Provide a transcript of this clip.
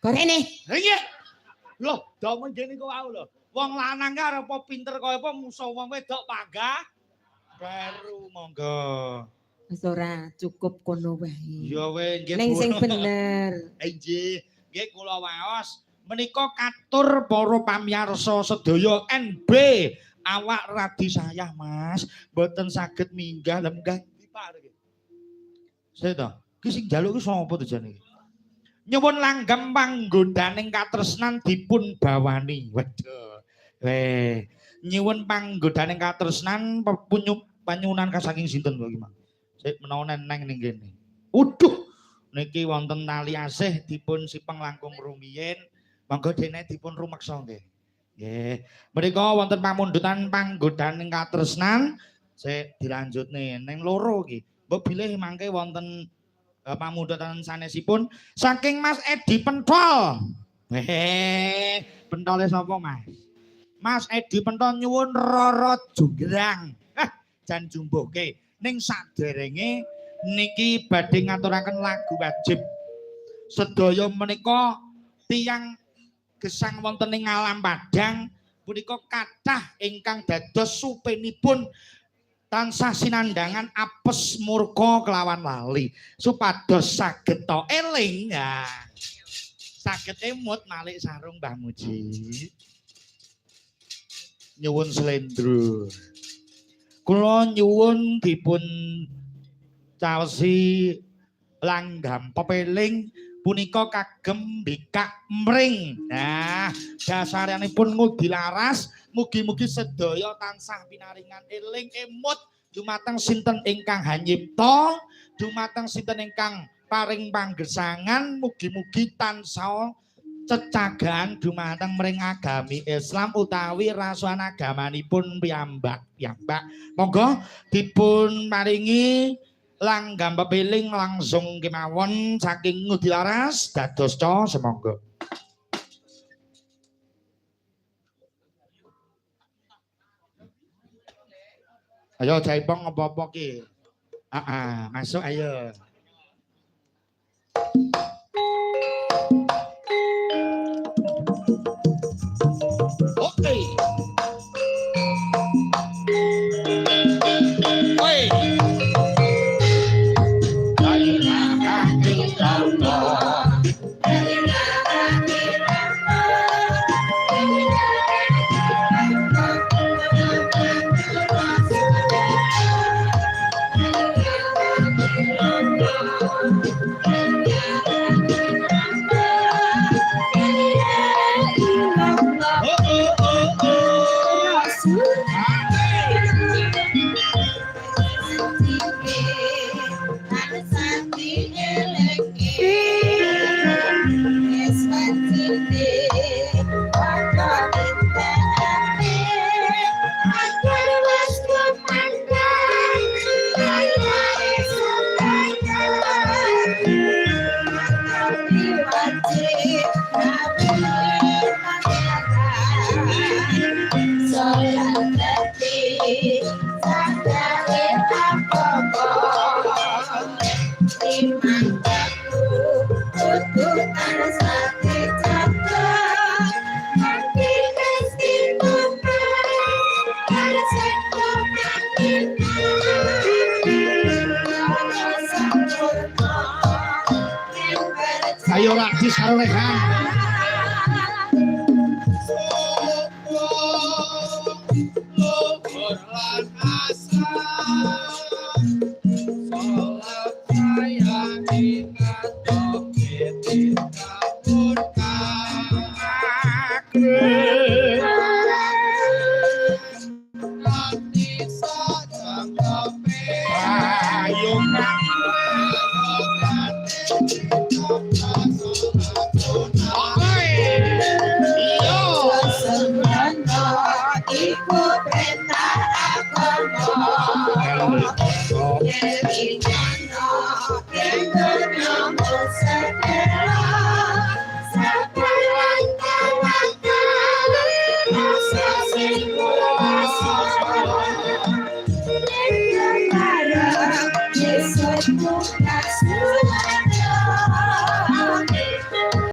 Gorene. Iya. Loh, dok menjene kok wae lho. Wong lanang arep apa pinter kaya apa musuh wong wedok panggah. Baru monggo. Wis ora cukup kono wae. Ya weh nggih. Ning sing bener. Nggih, nggih kula waos. Menika katur para pamirsa sedaya NB. Awak radi sayah, Mas. Mboten saged minggah lenggah ndi Pak iki. Saya to. Ki sing njaluk ki sapa to jane iki? Nyuwun langgam panggondaning katresnan dipun bawani. Waduh. Weh, nyuwun panggondaning katresnan panyuwunan saking sinten kok iki, Mas? Sik menawa neneng ning kene. Waduh, niki wonten tali asih dipun sipeng langkung rumiyin. Monggo dene dipun rumeksa nggih. Nggih. Menika wonten pamundutan panggondaning katresnan. Sik dilanjutne ning loro iki. Mbok bilih mangke wonten pamundutan sanesipun saking Mas Edi Pentol. Pentole sapa, Mas? Mas Edi Pentol nyuwun Roro Jonggrang. Jan jumbuhke. Ning saderenge niki badhe ngaturaken lagu wajib. Sedaya menika tiyang gesang wonten ing alam Padang punika kathah ingkang dados supenipun tansah sinandangan apes murka kelawan lali supados saged to eling ya. Saged emut malik sarung Mbah Muji. Nyuwun slendro. Kula nyuwun dipun caosi langgam pepeling punika kagem bikak mring. Nah, dasaranipun ngudi laras, mugi-mugi sedaya tansah pinaringan eling emut dumateng sinten ingkang hanyipta, dumateng sinten ingkang paring panggesangan, mugi-mugi tansah cecagan dumateng mring agami Islam utawi rasuhan agamanipun piyambak. Monggo dipun maringi langgam pepiling langsung kemawon saking ngudi laras dados ca semonggo. Ayo jaipong apa-apa ki. Masuk ayo. Oke. Oi. Ayo raktis karo rekan. Yeah.